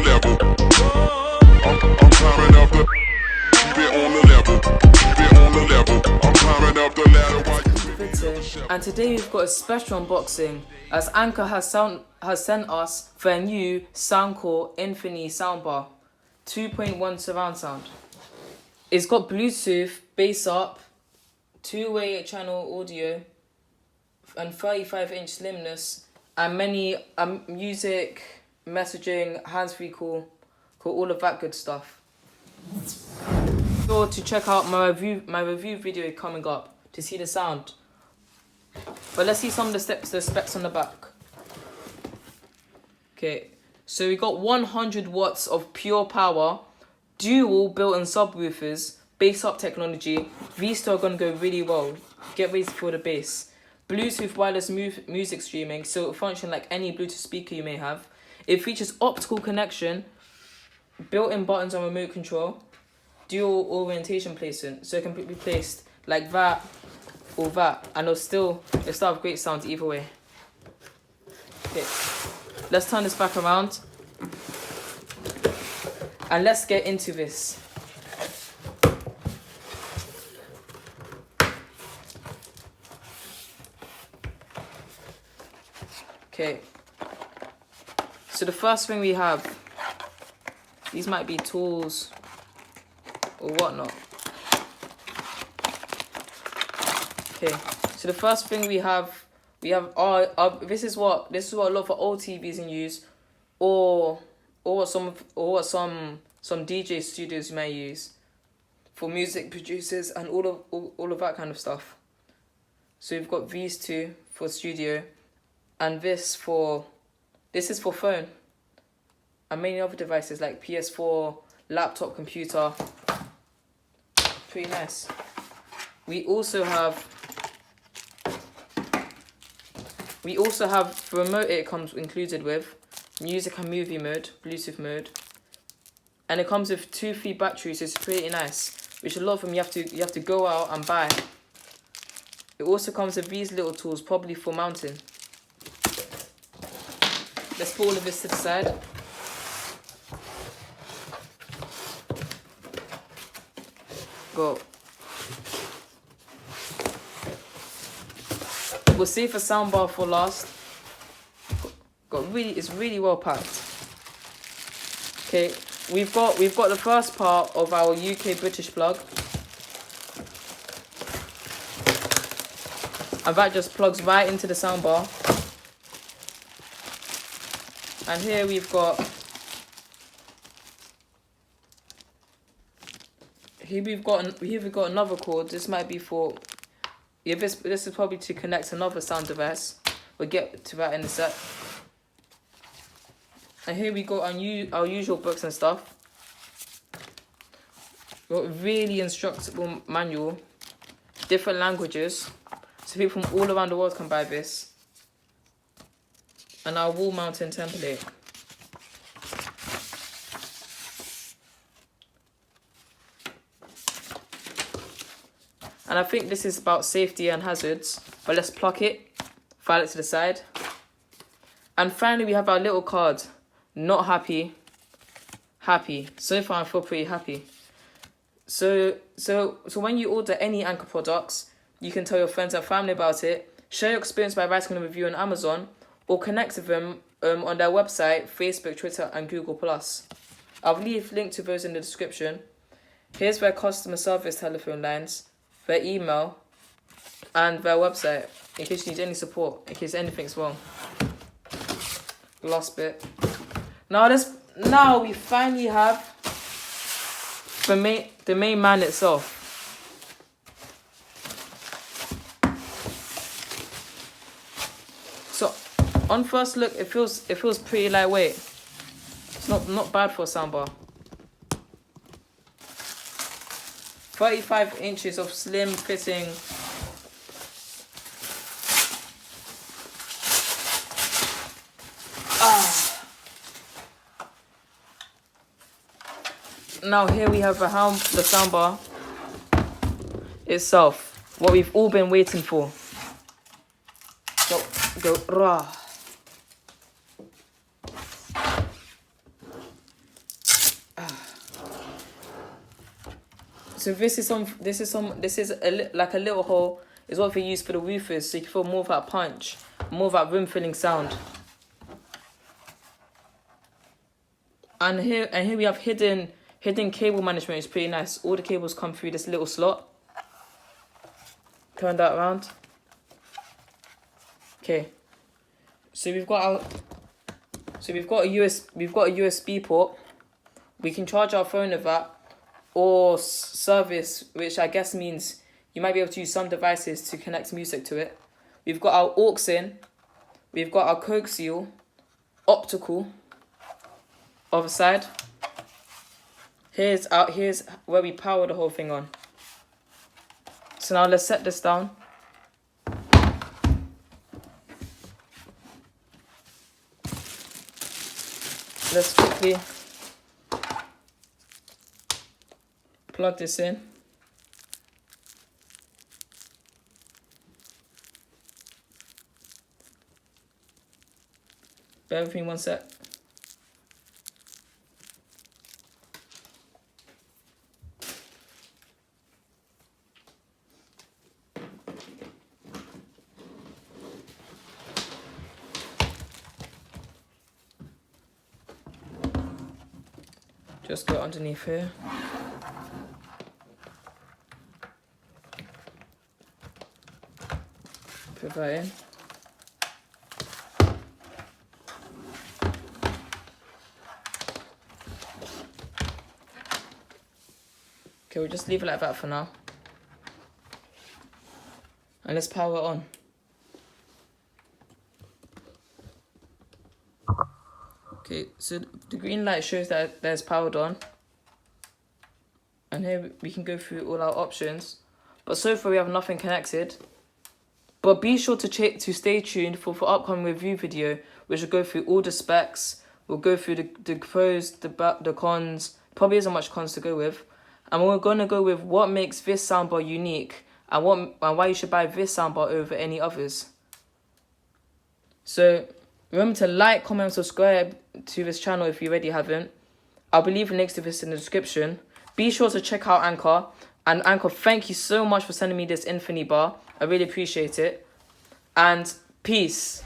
level. I'm climbing up the. Keep it on the level. Keep it on the level. I'm climbing up the ladder while you. And today we've got a special unboxing as Anker has sent us for a new Soundcore Infini soundbar, 2.1 surround sound. It's got Bluetooth, bass up, two-way channel audio, and 35-inch slimness, and many music, messaging, hands-free call, all of that good stuff. Sure to check out my review video coming up to see the sound. But let's see some of the specs on the back. Okay, so we got 100 watts of pure power, dual built-in subwoofers, bass up technology. These two are going to go really well. Get ready for the bass. Bluetooth wireless music streaming, so it'll function like any Bluetooth speaker you may have. It features optical connection, built-in buttons on remote control, dual orientation placement, so it can be placed like that or that, and it'll still have great sound either way. Okay, let's turn this back around and let's get into this. Okay, so the first thing we have, these might be tools or whatnot. Okay, so the first thing we have this is what a lot of old TVs in use, or what some DJ studios may use for music producers and all of that kind of stuff. So we've got these two for studio, and this is for phone and many other devices like PS4, laptop, computer. Pretty nice. We also have the remote. It comes included with music and movie mode, Bluetooth mode, and it comes with 2 3 batteries. So it's pretty nice, which a lot of them you have to go out and buy. It also comes with these little tools, probably for mounting. Let's put all of this to the side. Go. We'll save the soundbar for last. It's really well packed. Okay, we've got the first part of our UK British plug, and that just plugs right into the soundbar. And here we've got another cord. This might be for this is probably to connect another sound device. We'll get to that in a sec. And here we got our usual books and stuff. We've got a really instructable manual, different languages, so people from all around the world can buy this. And our wall mounting template. And I think this is about safety and hazards, but let's pluck it, file it to the side. And finally we have our little card. Not happy, happy. So far I feel pretty happy. So when you order any Anker products, you can tell your friends and family about it, share your experience by writing a review on Amazon, or connect with them on their website, Facebook, Twitter, and Google+. I'll leave a link to those in the description. Here's their customer service telephone lines, their email, and their website, in case you need any support, in case anything's wrong. Last bit. Now we finally have the main man itself. So on first look, it feels pretty lightweight. It's not bad for a soundbar. 35 inches of slim fitting. Now here we have the soundbar itself, what we've all been waiting for. Go rah. So this is like a little hole. Is what we use for the woofers, so you can feel more of that punch, more of that room filling sound. And here we have hidden cable management. It's pretty nice. All the cables come through this little slot. Turn that around. Okay. So we've got a USB port. We can charge our phone with that, or service, which I guess means you might be able to use some devices to connect music to it. We've got our aux in. We've got our coaxial, optical, other side. Here's where we power the whole thing on. So now let's set this down. Let's quickly plug this in. Bear with me one sec. Just go underneath here. Put that in. Okay, we'll just leave it like that for now. And let's power it on. Okay, so the green light shows that there's powered on. And here we can go through all our options. But so far we have nothing connected. But be sure to stay tuned for upcoming review video, which will go through all the specs. We'll go through the pros, the cons. Probably isn't much cons to go with. And we're going to go with what makes this soundbar unique and why you should buy this soundbar over any others. So remember to like, comment, subscribe to this channel if you already haven't. I'll leave links to this in the description. Be sure to check out Anker. And Anker, thank you so much for sending me this Infini bar. I really appreciate it. And peace.